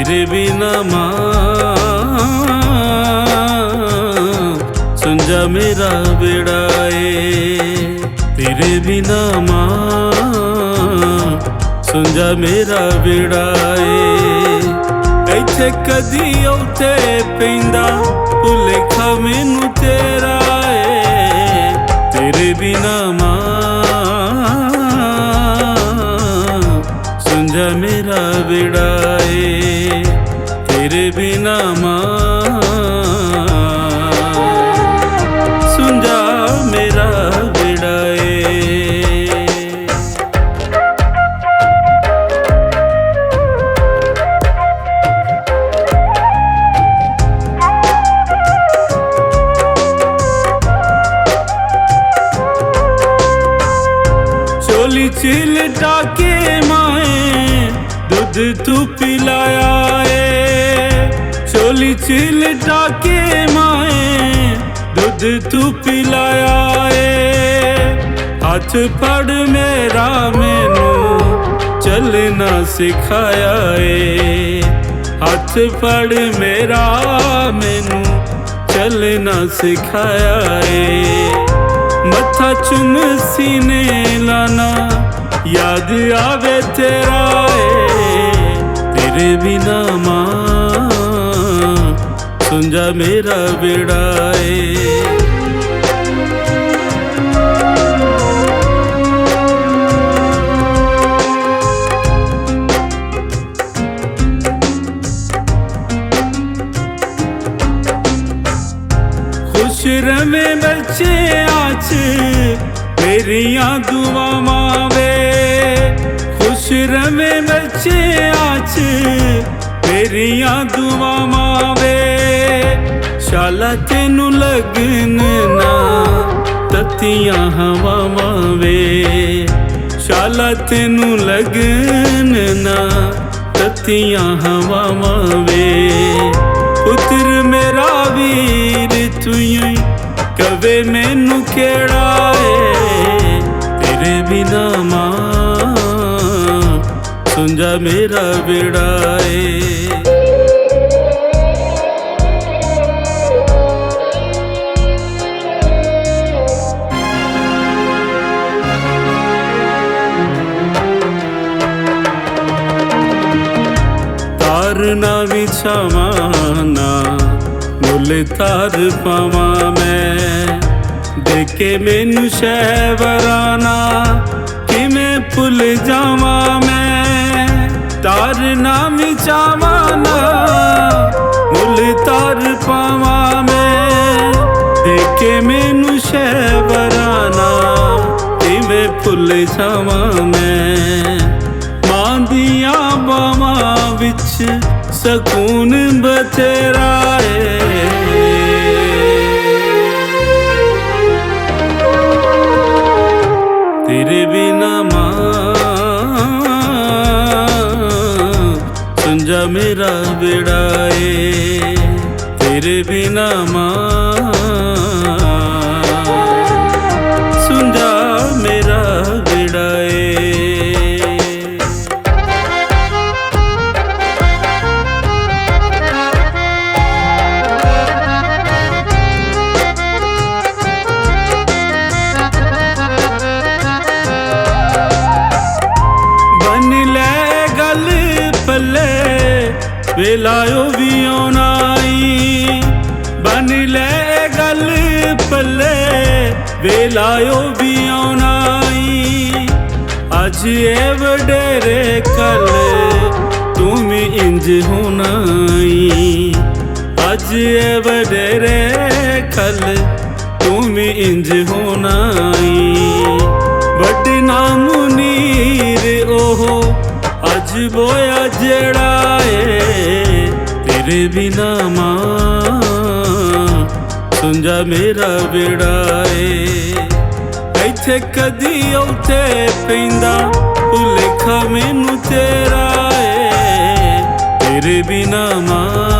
तेरे बिना माँ सुन जा मेरा बेड़ा ए। तेरे बिना माँ सुन जा मेरा बेड़ा ए। ਇੱਥੇ ਕਦੀ ਉੱਥੇ ਪੈਂਦਾ ਭੁਲੇਖਾ ਮੈਨੂੰ ਤੇਰਾ ਏ। ਤੇਰੇ ਬਿਨਾ ਮਾਂ ਸੁਣ ਜਾ ਮੇਰਾ बेड़ा ਏ। ਤੇਰੇ ਬਿਨਾ ਮਾਂ ਸੁਣ ਜਾ ਮੇਰਾ बेड़ा ਏ। चोली चिलटा के माए दूध तू पिलाया ए। चोली चिलटा के माए दूध तू पिलाया ए। हाथ फड़ मेरा मैनू चलना सिखाया ए। हाथ फड़ मेरा मैनू चलना सिखाया ए। मत्था चुम सीने लाना याद आवे तेरा ए। तेरे बिना माँ सुन जा मेरा बेड़ा ए। खुश रवे बच्चे आज मेरिया दुआवां वे। खुश रवे बच्चे आज मेरिया दुआवां वे। शाला तेनू लगन ना तत्तियां हवावां वे। शाला तेनू लगन ना तत्तियां हवावां वे। पुत्र मेरा वीर तुई कवे मैनू केड़ा ए। तेरे बिना माँ सुन जा मेरा बेड़ा ए। तार ना बिछावाना मुल तार पावा मैं। देखे मैनू शहवराना किमें भुल जावा मैं। तार ना बिछावाना मुल तार पावा मैं। देखे मैनू शहवराना किमें भुल जावा मैं। मां दिया बावां विच सकून बथेरा ए। तेरे बिना माँ सुन जा मेरा बेड़ा ए। तेरे बिना माँ सुन जा मेरा बेड़ा ए। वेलायो भी आना आई बन ले गल पल्ले। वेलायो भी आना आई अज ए वडेरे कल तुम इंज होना आई। अज ए वडेरे कल तुम इंज होना आई। वडना मुनीर ओहो अज बोया जेड़ा ए। तेरे बिना माँ सुन जा मेरा बेड़ा ए। ਇੱਥੇ ਕਦੀ ਉੱਥੇ ਪੈਂਦਾ ਭੁਲੇਖਾ ਮੈਨੂੰ ਤੇਰਾ ਏ। तेरे बिना माँ